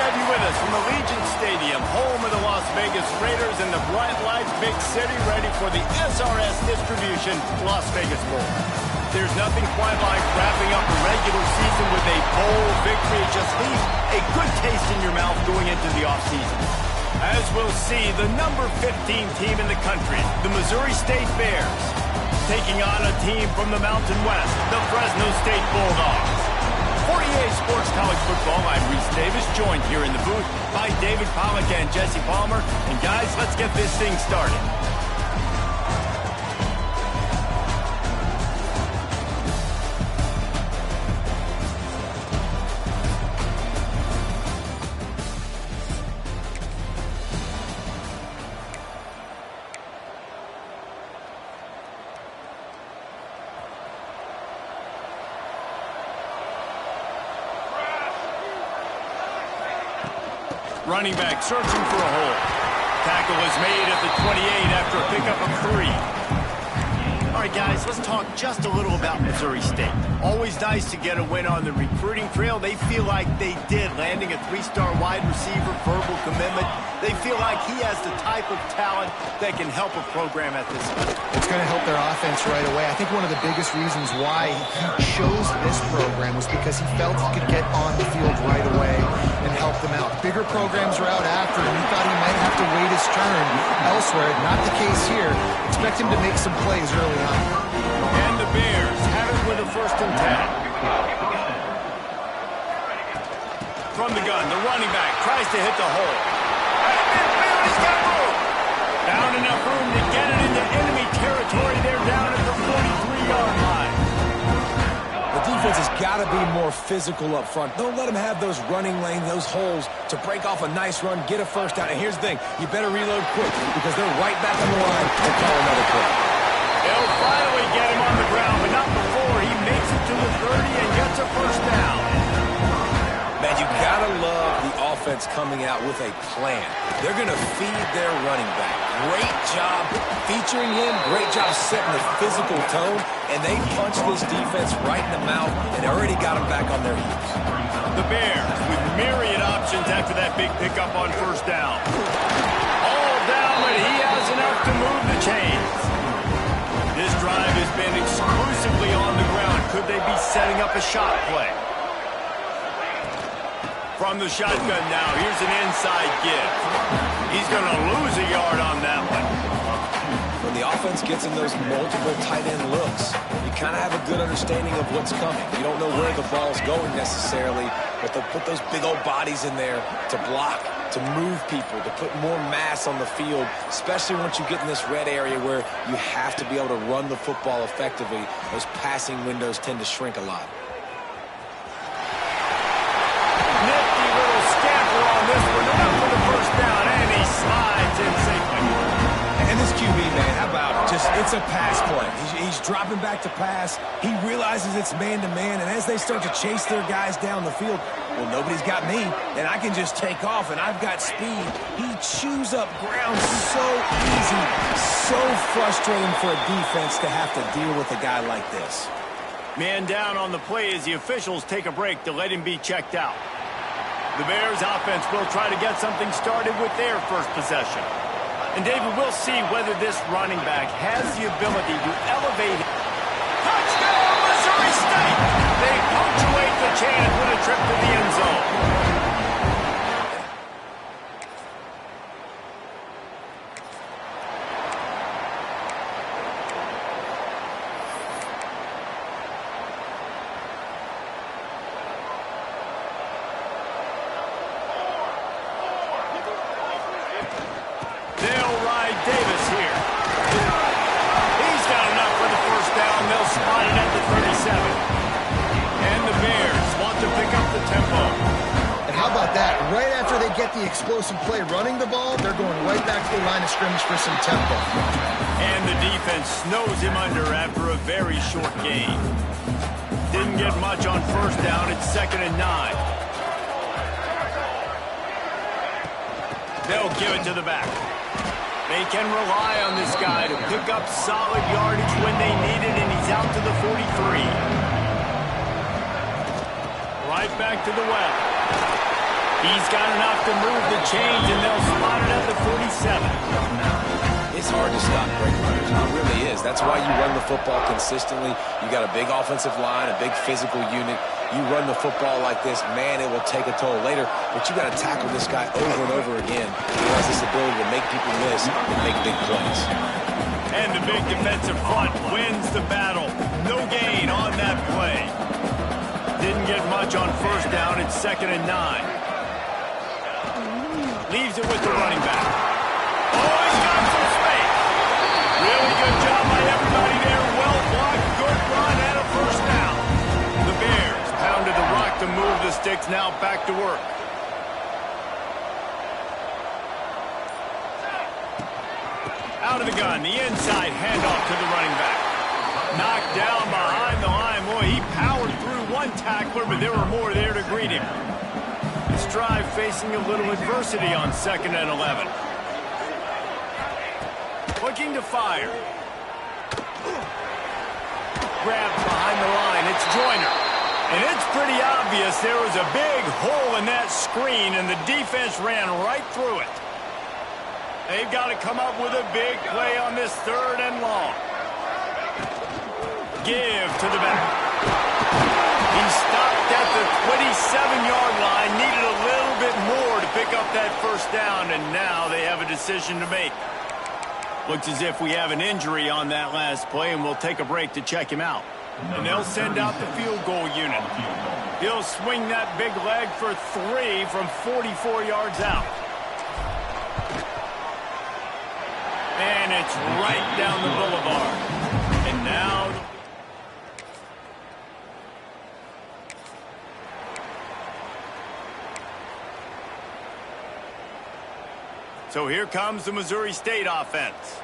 have you with us from Allegiant Stadium, home of the Las Vegas Raiders and the bright lights big city, ready for the SRS Distribution Las Vegas Bowl. There's nothing quite like wrapping up a regular season with a bowl victory. It just leaves a good taste in your mouth going into the offseason. As we'll see, the number 15 team in the country, the Missouri State Bears, taking on a team from the Mountain West, the Fresno State Bulldogs. For EA Sports College Football, I'm Reese Davis, joined here in the booth by David Pollack and Jesse Palmer. And guys, let's get this thing started. Running back searching for a hole. Tackle is made at the 28 after a pickup of 3. All right, guys, let's talk just a little about Missouri State. Always nice to get a win on the recruiting trail. They feel like they did, landing a 3-star wide receiver, verbal commitment. They feel like he has the type of talent that can help a program at this level. It's going to help their offense right away. I think one of the biggest reasons why he chose this program was because he felt he could get on the field right away and help them out. Bigger programs are out after him. He thought he might have to wait his turn elsewhere. Not the case here. Expect him to make some plays early on. And the Bears have it with a 1st and 10. From the gun, the running back tries to hit the hole. He's got room. Found enough room to get it into enemy territory. They're down at the 43-yard line. The defense has got to be more physical up front. Don't let them have those running lanes, those holes to break off a nice run, get a 1st down. And here's the thing, you better reload quick because they're right back on the line and call another play. They'll finally get him on the ground, but not before he makes it to the 30 and gets a 1st down. Man, you gotta love the offense coming out with a plan. They're gonna feed their running back. Great job featuring him. Great job setting the physical tone. And they punched this defense right in the mouth and already got them back on their heels. The Bears with myriad options after that big pickup on 1st down. All down, but he has enough to move the chains. This drive has been exclusively on the ground. Could they be setting up a shot play? From the shotgun now, here's an inside give. He's going to lose a yard on that one. When the offense gets in those multiple tight end looks, you kind of have a good understanding of what's coming. You don't know where the ball's going necessarily, but they'll put those big old bodies in there to block, to move people, to put more mass on the field, especially once you get in this red area where you have to be able to run the football effectively. Those passing windows tend to shrink a lot. Nifty little scamper on this one, enough for the 1st down, and he slides in safely. And this QB, man, how about just, it's a pass play. He's dropping back to pass. He realizes it's man-to-man, and as they start to chase their guys down the field, well, nobody's got me, and I can just take off, and I've got speed. He chews up ground so easy, so frustrating for a defense to have to deal with a guy like this. Man down on the play as the officials take a break to let him be checked out. The Bears offense will try to get something started with their 1st possession. And David, we'll see whether this running back has the ability to elevate. Touchdown, Missouri State! They punctuate the chant with a trip to the end zone. Davis here. He's got enough for the 1st down. They'll spot it at the 37. And the Bears want to pick up the tempo. And how about that? Right after they get the explosive play running the ball, they're going right back to the line of scrimmage for some tempo. And the defense snows him under after a very short gain. Didn't get much on 1st down. It's 2nd and 9. They'll give it to the back. They can rely on this guy to pick up solid yardage when they need it, and he's out to the 43. Right back to the well. He's got enough to move the chains, and they'll spot it at the 47. It's hard to stop break runners. It really is. That's why you run the football consistently. You got a big offensive line, a big physical unit. You run the football like this, man, it will take a toll later. But you got to tackle this guy over and over again. He has this ability to make people miss and make big plays. And the big defensive front wins the battle. No gain on that play. Didn't get much on first down. It's 2nd and 9. Leaves it with the running back. Oh, he's got some space. Really good job by everybody there. Well blocked, good run, and a first down. The Bears pounded the rock to move the sticks. Now back to work. Out of the gun, the inside handoff to the running back. Knocked down behind the line. Boy, he powered through one tackler, but there were more there to greet him. This drive facing a little adversity on 2nd and 11. Looking to fire. Grabbed behind the line. It's Joyner. And it's pretty obvious there was a big hole in that screen, and the defense ran right through it. They've got to come up with a big play on this 3rd and long. Give to the back. He stopped at the 27-yard line, needed a little bit more to pick up that first down, and now they have a decision to make. Looks as if we have an injury on that last play, and we'll take a break to check him out. And they'll send out the field goal unit. He'll swing that big leg for 3 from 44 yards out. And it's right down the boulevard. And now... So here comes the Missouri State offense.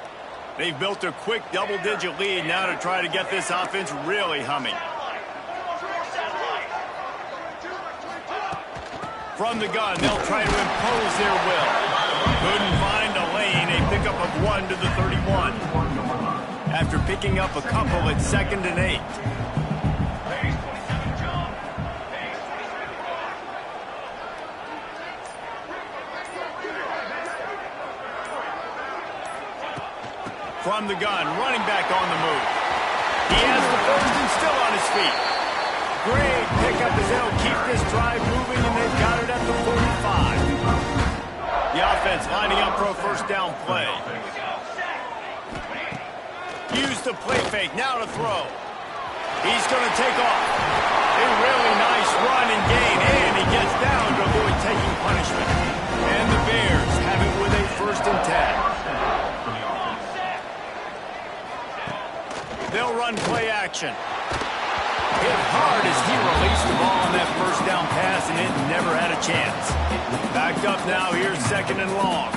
They've built a quick double-digit lead now to try to get this offense really humming. From the gun, they'll try to impose their will. Couldn't find a lane, a pickup of 1 to the 31. After picking up a couple, it's 2nd and 8. From the gun, running back on the move. He has the first and still on his feet. Great pickup as they'll keep this drive moving, and they've got it at the 45. The offense lining up for a first down play. Use the play fake, now to throw. He's going to take off. A really nice run and gain, and he gets down to avoid taking punishment. And the Bears have it with a 1st and 10. They'll run play action. Hit hard as he released the ball on that first down pass, and it never had a chance. Backed up now, here's 2nd and long.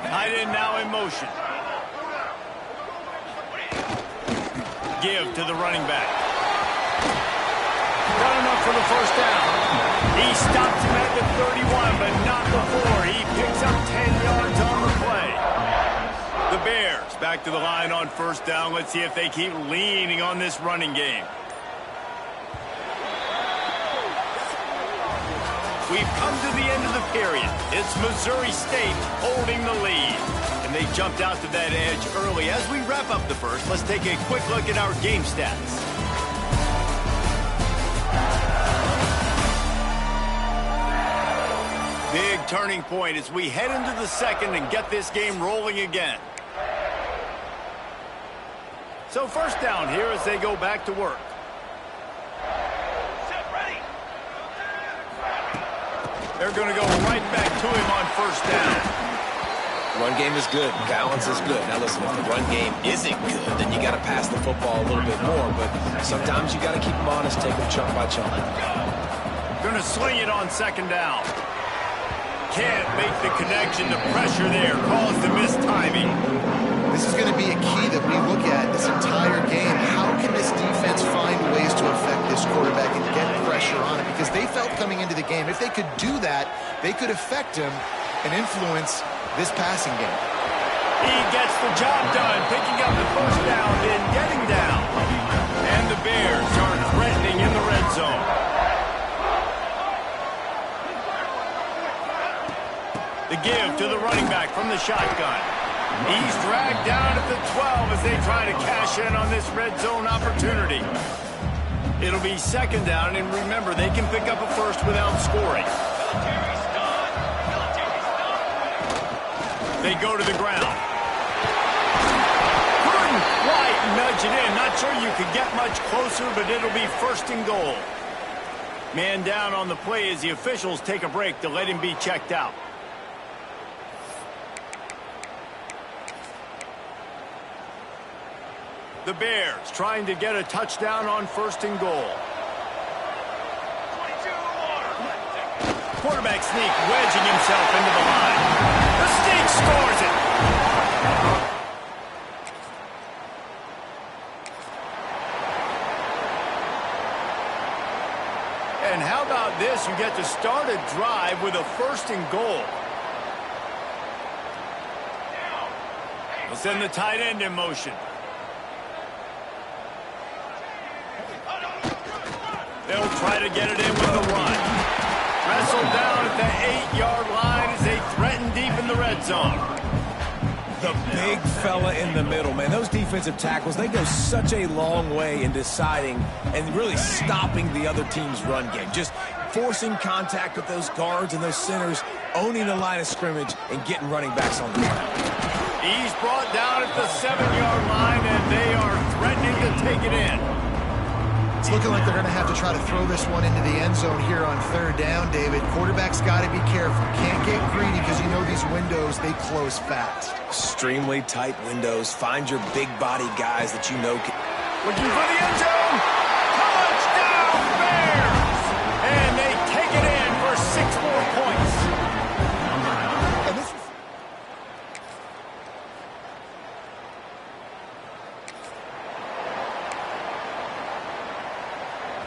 Tight end now in motion. Give to the running back. Got enough for the first down. He stops him at the 31, but not before. He picks up 10 yards on the play. The Bears back to the line on first down. Let's see if they keep leaning on this running game. We've come to the end of the period. It's Missouri State holding the lead. And they jumped out to that edge early. As we wrap up the first, let's take a quick look at our game stats. Big turning point as we head into the second and get this game rolling again. So first down here as they go back to work. They're going to go right back to him on first down. Run game is good. Balance is good. Now listen, if the run game isn't good, then you got to pass the football a little bit more. But sometimes you got to keep them honest, take them chunk by chunk. Going to sling it on 2nd down. Can't make the connection. The pressure there caused the missed timing. This is going to be a key that we look at this entire game. How can this defense find ways to affect this quarterback and get pressure on him? Because they felt coming into the game, if they could do that, they could affect him and influence this passing game. He gets the job done, picking up the first down, then getting down. And the Bears are threatening in the red zone. The give to the running back from the shotgun. He's dragged down at the 12 as they try to cash in on this red zone opportunity. It'll be second down, and remember, they can pick up a first without scoring. They go to the ground. Couldn't quite nudge it in. Not sure you could get much closer, but it'll be first and goal. Man down on the play as the officials take a break to let him be checked out. The Bears trying to get a touchdown on first and goal. Quarterback sneak, wedging himself into the line. The sneak scores it. And how about this? You get to start a drive with a first and goal. They'll send the tight end in motion. They'll try to get it in with the run. Wrestled down at the 8-yard line as they threaten deep in the red zone. The big fella in the middle, man. Those defensive tackles, they go such a long way in deciding and really stopping the other team's run game. Just forcing contact with those guards and those centers, owning the line of scrimmage, and getting running backs on the ground. He's brought down at the 7-yard line, and they are threatening to take it in. It's looking like they're going to have to try to throw this one into the end zone here on third down, David. Quarterback's got to be careful. Can't get greedy because you know these windows, they close fast. Extremely tight windows. Find your big body guys that you know can... Looking for the end zone. Touchdown, Bears! And they take it in for 6 more points. And this is...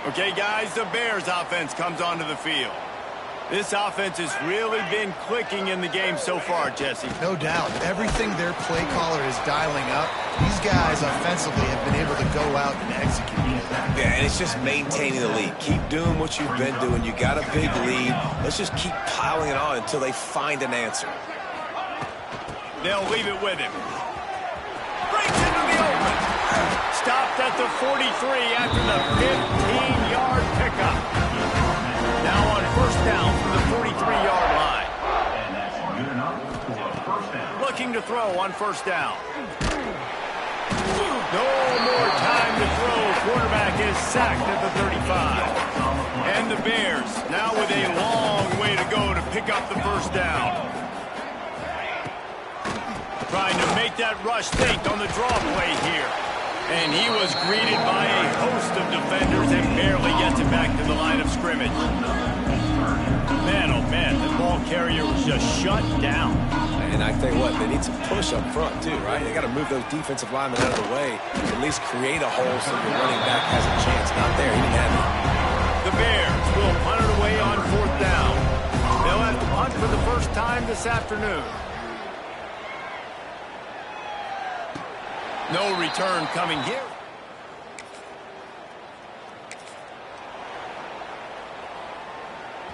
Okay, guys, the Bears offense comes onto the field. This offense has really been clicking in the game so far, Jesse. No doubt. Everything their play caller is dialing up, these guys offensively have been able to go out and execute. Yeah, and it's just maintaining the lead. Keep doing what you've been doing. You got a big lead. Let's just keep piling it on until they find an answer. They'll leave it with him. Breaks into the open. Stopped at the 43 after the 15-yard pickup. Now on first down from the 43-yard line. Looking to throw on first down. No more time to throw. Quarterback is sacked at the 35. And the Bears now with a long way to go to pick up the first down. Trying to make that rush think on the draw play here. And he was greeted by a host of defenders and barely gets it back to the line of scrimmage. Man, oh man, the ball carrier was just shut down. And I tell you what, they need some push up front too, right? They got to move those defensive linemen out of the way, at least create a hole so the running back has a chance. Not there, he didn't have it. The Bears will punt it away on fourth down. They'll have to punt for the first time this afternoon. No return coming here.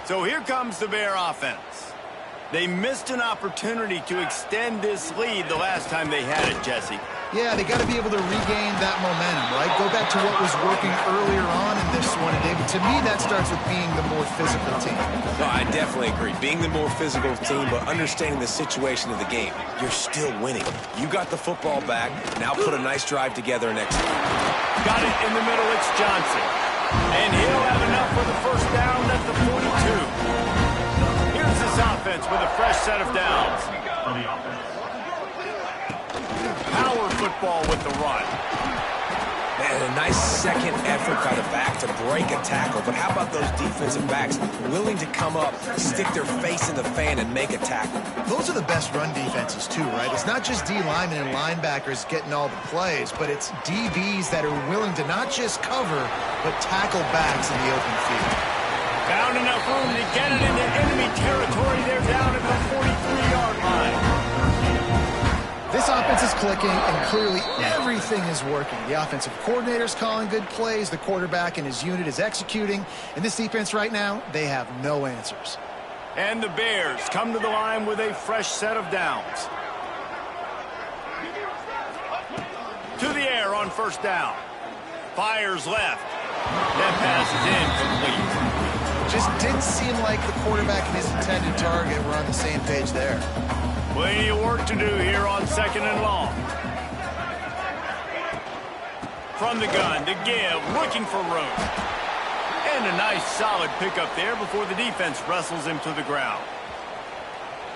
So here comes the Bear offense. They missed an opportunity to extend this lead the last time they had it, Jesse. Yeah, they got to be able to regain that momentum, right? Go back to what was working earlier on in this one. And David, to me, that starts with being the more physical team. No, I definitely agree. Being the more physical team, but understanding the situation of the game. You're still winning. You got the football back. Now put a nice drive together and execute. Got it in the middle. It's Johnson. And he'll have enough for the first down at the 42. Here's this offense with a fresh set of downs. Power football with the run. Man, a nice second effort by the back to break a tackle. But how about those defensive backs willing to come up, stick their face in the fan, and make a tackle? Those are the best run defenses, too, right? It's not just D linemen and linebackers getting all the plays, but it's DBs that are willing to not just cover, but tackle backs in the open field. Found enough room to get it into enemy territory. They're down at the 43-yard line. This offense is clicking, and clearly everything is working. The offensive coordinator's calling good plays. The quarterback and his unit is executing. And this defense right now, they have no answers. And the Bears come to the line with a fresh set of downs. To the air on first down. Fires left. That pass is incomplete. Just didn't seem like the quarterback and his intended target were on the same page there. Plenty of work to do here on second and long. From the gun to give, looking for room. And a nice solid pickup there before the defense wrestles him to the ground.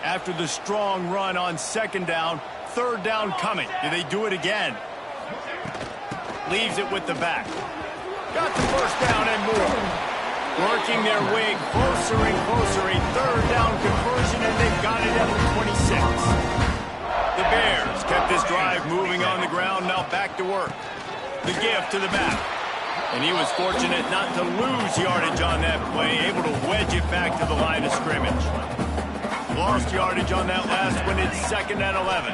After the strong run on second down, third down coming. Do they do it again? Leaves it with the back. Got the first down and more. Working their way closer and closer. A third down conversion, and they've got it at the 26. The Bears kept this drive moving on the ground, now back to work. The gift to the back. And he was fortunate not to lose yardage on that play, able to wedge it back to the line of scrimmage. Lost yardage on that last one. It's 2nd and 11.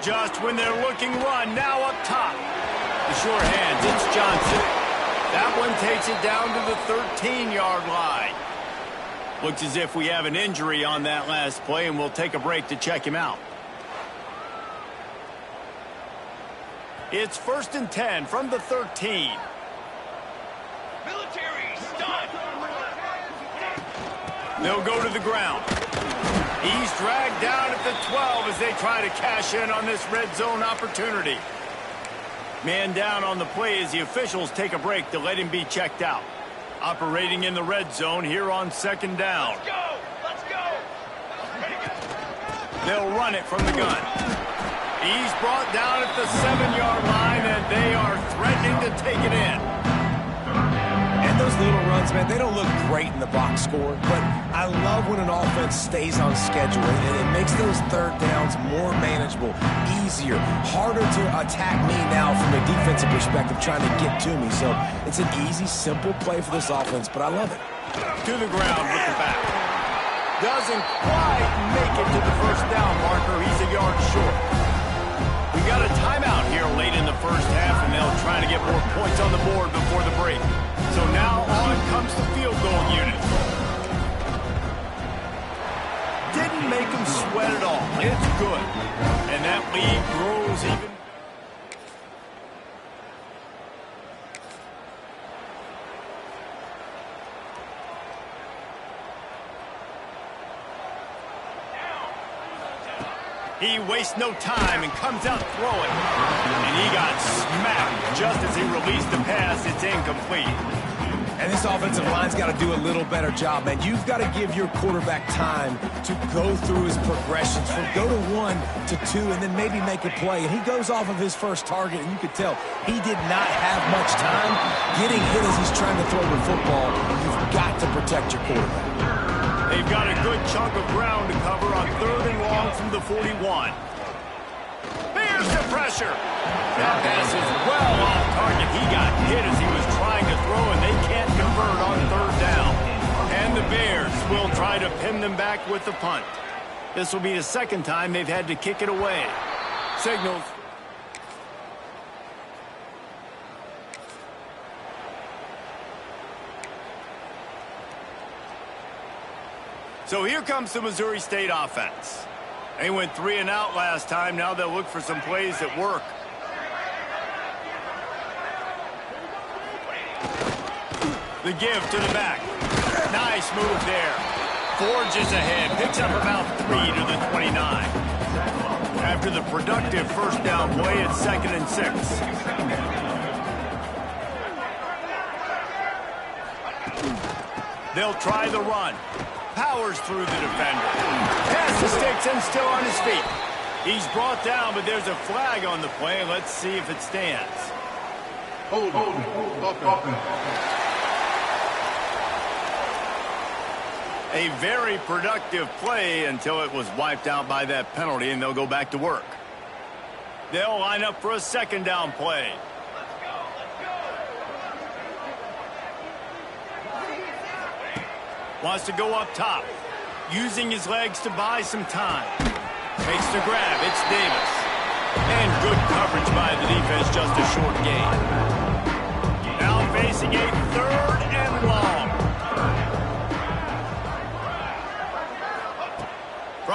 Just when they're looking run, now up top. The sure hands, it's Johnson. That one takes it down to the 13-yard line. Looks as if we have an injury on that last play, and we'll take a break to check him out. It's 1st and 10 from the 13. Military, stop! They'll go to the ground. He's dragged down at the 12 as they try to cash in on this red zone opportunity. Man down on the play as the officials take a break to let him be checked out. Operating in the red zone here on second down. Let's go! Let's go! They'll run it from the gun. He's brought down at the 7-yard line, and they are threatening to take it in. And those little runs, man, they don't look great in the box score, but I love when an offense stays on schedule, and it makes those third downs more manageable, easier, harder to attack me now from a defensive perspective trying to get to me. So it's an easy, simple play for this offense, but I love it. To the ground with the back. Doesn't quite make it to the first down marker. He's a yard short. We got a timeout here late in the first half, and they'll try to get more points on the board before the break. So now on comes the field goal unit. Didn't make him sweat at all. It's good. And that lead grows even. He wastes no time and comes out throwing. And he got smacked just as he released the pass. It's incomplete. And this offensive line's got to do a little better job, man. You've got to give your quarterback time to go through his progressions from go to 1 to 2 and then maybe make a play. And he goes off of his first target, and you could tell he did not have much time getting hit as he's trying to throw the football. You've got to protect your quarterback. They've got a good chunk of ground to cover on 3rd and long from the 41. Here's the pressure. That pass is well off target. He got hit as he was trying to throw, and they can't convert on 3rd down. And the Bears will try to pin them back with the punt. This will be the second time they've had to kick it away. Signals. So here comes the Missouri State offense. They went 3 and out last time. Now they'll look for some plays that work. The give to the back. Nice move there. Forges ahead. Picks up about 3 to the 29. After the productive first down play, it's 2nd and 6. They'll try the run. Powers through the defender. Pass the sticks and still on his feet. He's brought down, but there's a flag on the play. Let's see if it stands. Hold. A very productive play until it was wiped out by that penalty, and they'll go back to work. They'll line up for a 2nd down play. Wants to go up top. Using his legs to buy some time. Makes the grab. It's Davis. And good coverage by the defense. Just a short gain. Now facing a 3rd and long.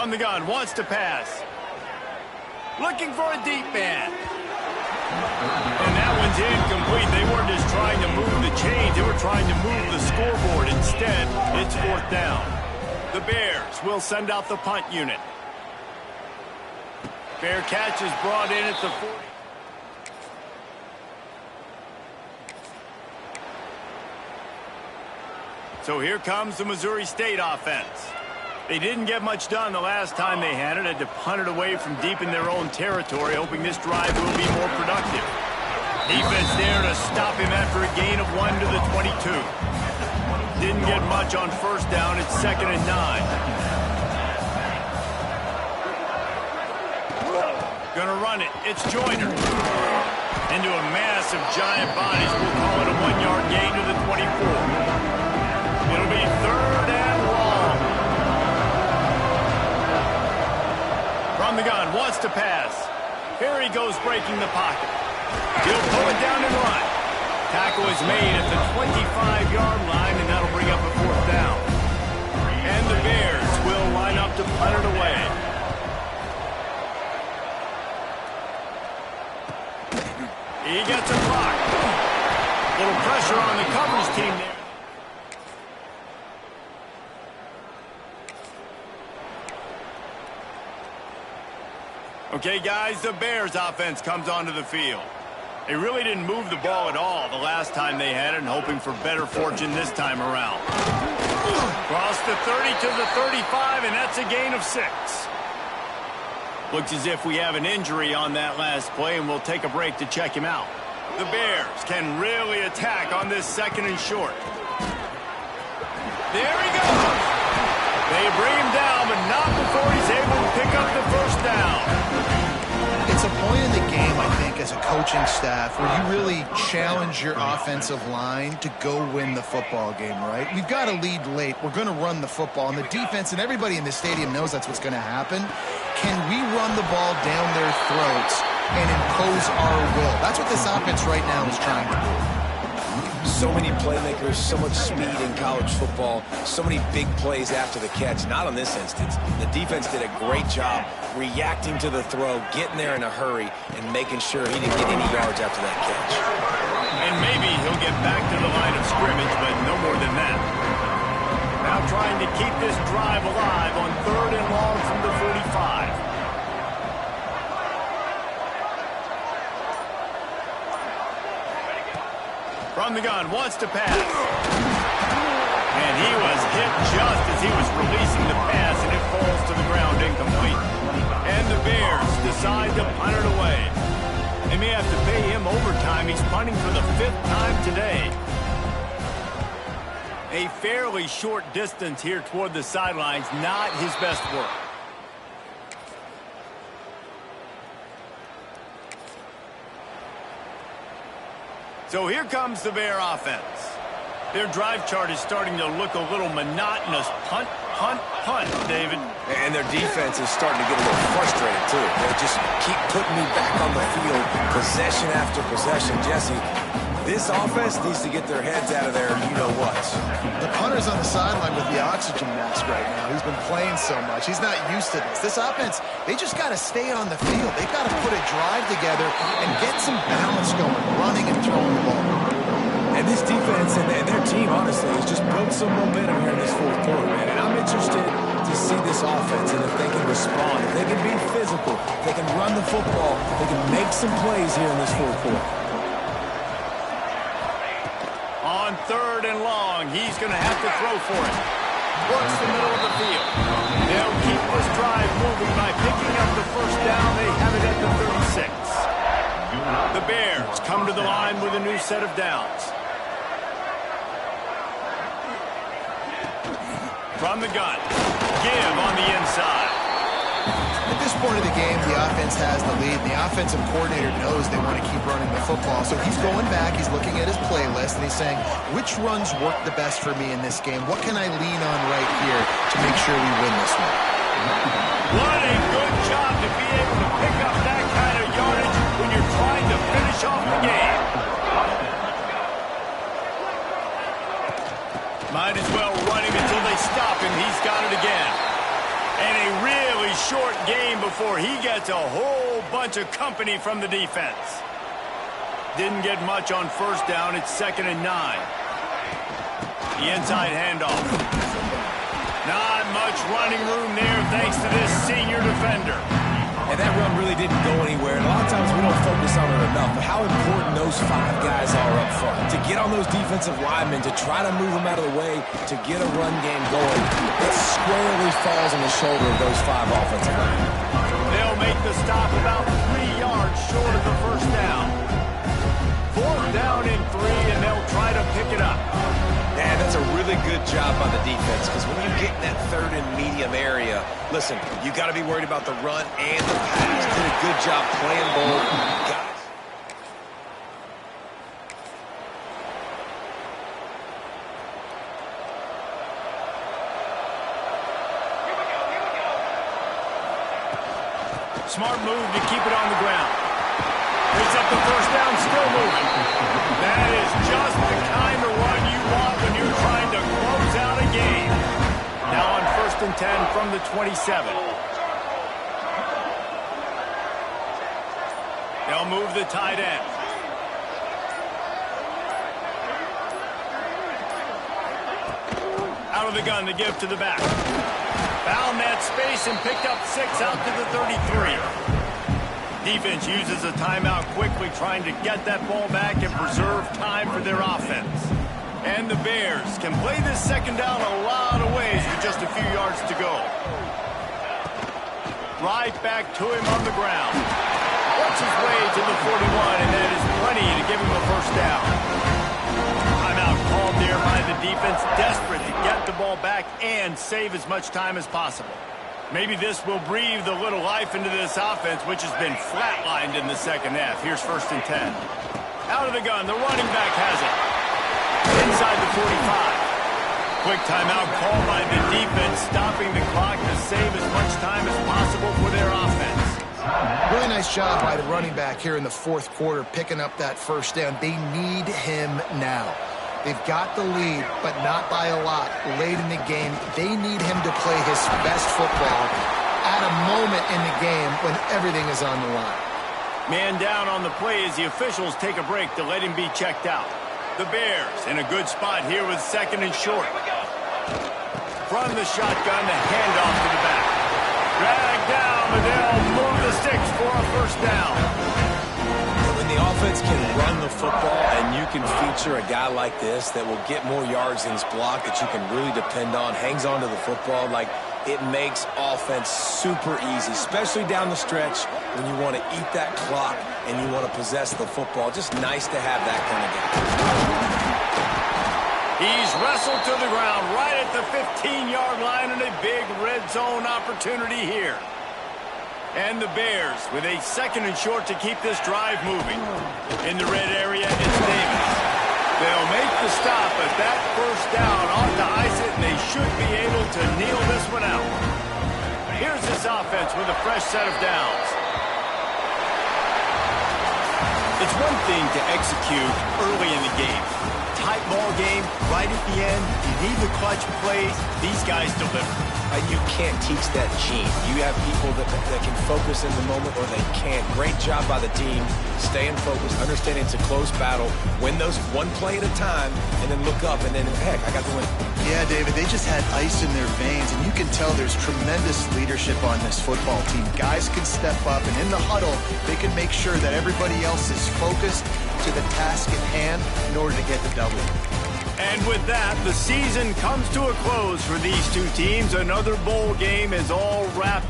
From the gun, wants to pass. Looking for a deep man. And that one's incomplete. They weren't just trying to move the chains. They were trying to move the scoreboard. Instead, it's 4th down. The Bears will send out the punt unit. Fair catch is brought in at the 40. So here comes the Missouri State offense. They didn't get much done the last time they had it. Had to punt it away from deep in their own territory, hoping this drive will be more productive. Defense there to stop him after a gain of 1 to the 22. Didn't get much on 1st down. It's 2nd and 9. Gonna run it. It's Joyner. Into a mass of giant bodies. We'll call it a 1-yard gain to the 24. It'll be 3rd and long. From the gun, wants to pass. Here he goes breaking the pocket. He'll pull it down and run. Tackle is made at the 25-yard line, and that'll bring up a 4th down. And the Bears will line up to punt it away. He gets a block. Little pressure on the coverage team there. Okay, guys, the Bears offense comes onto the field. They really didn't move the ball at all the last time they had it, and hoping for better fortune this time around. Cross the 30 to the 35, and that's a gain of 6. Looks as if we have an injury on that last play, and we'll take a break to check him out. The Bears can really attack on this 2nd and short. There he goes. They bring him down, but not before he's able to pick up the 1st down. It's a point in the game, I think, as a coaching staff where you really challenge your offensive line to go win the football game, right? We've got to lead late. We're going to run the football. And the defense and everybody in the stadium knows that's what's going to happen. Can we run the ball down their throats and impose our will? That's what this offense right now is trying to do. So many playmakers, so much speed in college football, so many big plays after the catch. Not on this instance. The defense did a great job reacting to the throw, getting there in a hurry, and making sure he didn't get any yards after that catch. And maybe he'll get back to the line of scrimmage, but no more than that. Now trying to keep this drive alive on 3rd and long from the 45. From the gun, wants to pass. And he was hit just as he was releasing the pass, and it falls to the ground incomplete. And the Bears decide to punt it away. They may have to pay him overtime. He's punting for the 5th time today. A fairly short distance here toward the sidelines, not his best work. So here comes the Bear offense. Their drive chart is starting to look a little monotonous. Punt, punt, punt, David. And their defense is starting to get a little frustrated, too. They just keep putting me back on the field, possession after possession. Jesse, this offense needs to get their heads out of there, you-know-what. The punter's on the sideline with the oxygen mask right now. He's been playing so much. He's not used to this. This offense, they just got to stay on the field. They've got to put a drive together and get some balance going, running and throwing the ball. And this defense and their team, honestly, has just built some momentum here in this 4th quarter, man. And I'm interested to see this offense and if they can respond, if they can be physical, if they can run the football, they can make some plays here in this 4th quarter. On 3rd and long, he's going to have to throw for it. Works the middle of the field. They'll keep this drive moving by picking up the 1st down. They have it at the 36. The Bears come to the line with a new set of downs. From the gun, give on the inside. At this point of the game, the offense has the lead. The offensive coordinator knows they want to keep running the football. So he's going back, he's looking at his playlist, and he's saying, which runs work the best for me in this game? What can I lean on right here to make sure we win this one? What a good job to be able to pick up that kind of yardage when you're trying to finish off the game. Might as well run him until they stop him. He's got it again. And a really short game before he gets a whole bunch of company from the defense. Didn't get much on first down. It's 2nd and 9. The inside handoff. Not much running room there thanks to this senior defender. And that run really didn't go anywhere. And a lot of times we don't focus on it enough, but how important those 5 guys are up front. To get on those defensive linemen, to try to move them out of the way, to get a run game going, it squarely falls on the shoulder of those 5 offensive linemen. They'll make the stop about 3 yards short of the first down. 4th down and 3, and they'll try to pick it up. And that's a really good job by the defense, because when you get in that 3rd and medium area, listen, you got to be worried about the run and the pass. Did a good job playing both guys. Smart move to keep it on the ground. Picks up the first down, still moving. That is just the kind of run you want when you're trying to close out a game. Now on 1st and 10 from the 27. They'll move the tight end. Out of the gun to give to the back. Found that space and picked up 6 out to the 33. Defense uses a timeout quickly, trying to get that ball back and preserve time for their offense. And the Bears can play this 2nd down a lot of ways with just a few yards to go. Right back to him on the ground. Works his way to the 41, and that is plenty to give him a first down. Timeout called there by the defense, desperate to get the ball back and save as much time as possible. Maybe this will breathe a little life into this offense, which has been flatlined in the 2nd half. Here's 1st and 10. Out of the gun, the running back has it. Inside the 45. Quick timeout called by the defense, stopping the clock to save as much time as possible for their offense. Really nice job by the running back here in the 4th quarter, picking up that first down. They need him now. They've got the lead, but not by a lot. Late in the game, they need him to play his best football at a moment in the game when everything is on the line. Man down on the play as the officials take a break to let him be checked out. The Bears in a good spot here with 2nd and short. From the shotgun, the handoff to the back. Drag down, but they'll move the sticks for a first down. When the offense can run the football and you can feature a guy like this that will get more yards than his block, that you can really depend on, hangs on to the football, like it makes offense super easy, especially down the stretch when you want to eat that clock and you want to possess the football. Just nice to have that kind of guy. He's wrestled to the ground right at the 15-yard line, and a big red zone opportunity here. And the Bears with a 2nd and short to keep this drive moving. In the red area, it's Davis. They'll make the stop, but that first down ought to ice it, and they should be able to kneel this one out. Here's this offense with a fresh set of downs. It's one thing to execute early in the game. Tight ball game, right at the end. You need the clutch plays. These guys deliver. You can't teach that gene. You have people that can focus in the moment or they can't. Great job by the team, staying focused, understanding it's a close battle, win those one play at a time, and then look up, and then, heck, I got the win. Yeah, David, they just had ice in their veins, and you can tell there's tremendous leadership on this football team. Guys can step up, and in the huddle, they can make sure that everybody else is focused to the task at hand in order to get the W. And with that, the season comes to a close for these two teams. Another bowl game is all wrapped